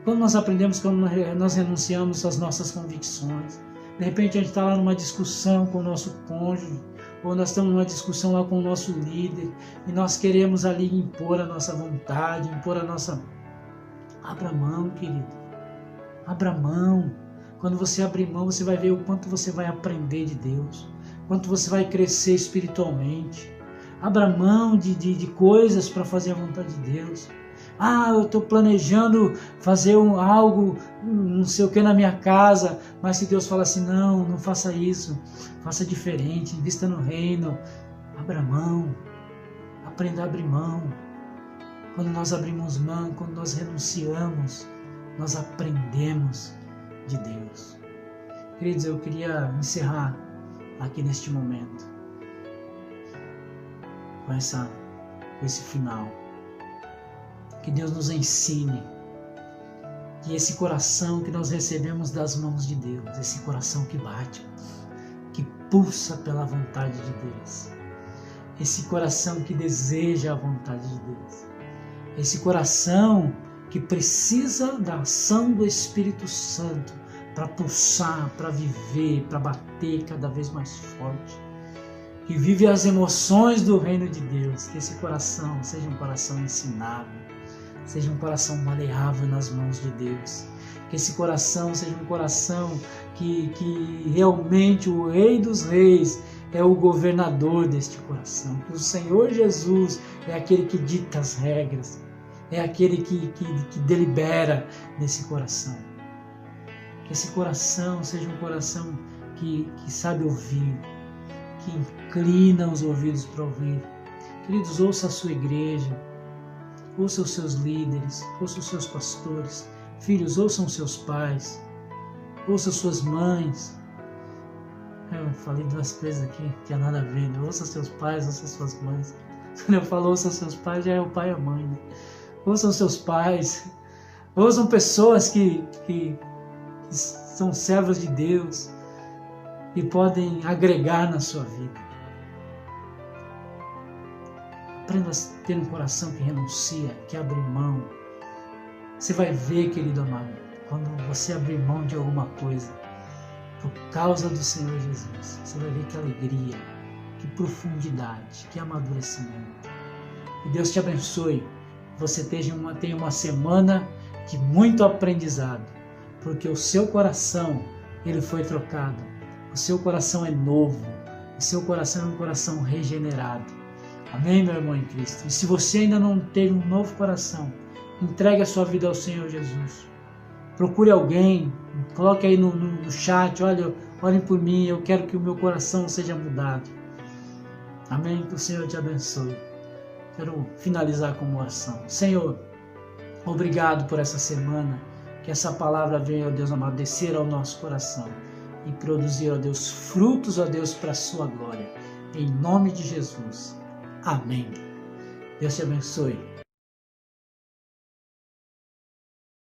Quando nós aprendemos, quando nós renunciamos às nossas convicções. De repente a gente está lá numa discussão com o nosso cônjuge, ou nós estamos numa discussão lá com o nosso líder, e nós queremos ali impor a nossa vontade, impor a nossa... Abra mão, querido. Abra mão. Quando você abrir mão, você vai ver o quanto você vai aprender de Deus, quanto você vai crescer espiritualmente. Abra mão de coisas para fazer a vontade de Deus. Eu estou planejando fazer algo, não sei o que na minha casa, mas se Deus fala assim: não faça isso, faça diferente, invista no reino. Abra mão, aprenda a abrir mão. Quando nós abrimos mão, quando nós renunciamos, nós aprendemos de Deus. Queridos, eu queria encerrar aqui neste momento, com esse final. Que Deus nos ensine que esse coração que nós recebemos das mãos de Deus, esse coração que bate, que pulsa pela vontade de Deus, esse coração que deseja a vontade de Deus, esse coração que precisa da ação do Espírito Santo para pulsar, para viver, para bater cada vez mais forte, que vive as emoções do reino de Deus, que esse coração seja um coração ensinável, seja um coração maleável nas mãos de Deus, que esse coração seja um coração que realmente o Rei dos Reis é o governador deste coração, que o Senhor Jesus é aquele que dita as regras, é aquele que delibera nesse coração. Que esse coração seja um coração que sabe ouvir, que inclina os ouvidos para ouvir. Queridos, ouça a sua igreja, ouça os seus líderes, ouça os seus pastores. Filhos, ouçam seus pais, ouça suas mães. Eu falei duas coisas aqui que tinha nada a ver, né? Ouça seus pais, ouça suas mães. Quando eu falo ouça seus pais, já é o pai e a mãe, né? Ouçam seus pais, ouçam pessoas que são servos de Deus e podem agregar na sua vida. Aprenda a ter um coração que renuncia, que abre mão. Você vai ver, querido amado, quando você abrir mão de alguma coisa, por causa do Senhor Jesus, você vai ver que alegria, que profundidade, que amadurecimento. E Deus te abençoe. Você tenha uma semana de muito aprendizado, porque o seu coração, ele foi trocado. O seu coração é novo. O seu coração é um coração regenerado. Amém, meu irmão em Cristo? E se você ainda não teve um novo coração, entregue a sua vida ao Senhor Jesus. Procure alguém, coloque aí no chat, olhem por mim, eu quero que o meu coração seja mudado. Amém? Que o Senhor te abençoe. Quero finalizar com uma oração. Senhor, obrigado por essa semana, que essa palavra venha, ó Deus amado, descer ao nosso coração e produzir, ó Deus, frutos, ó Deus, para a sua glória. Em nome de Jesus. Amém. Deus te abençoe.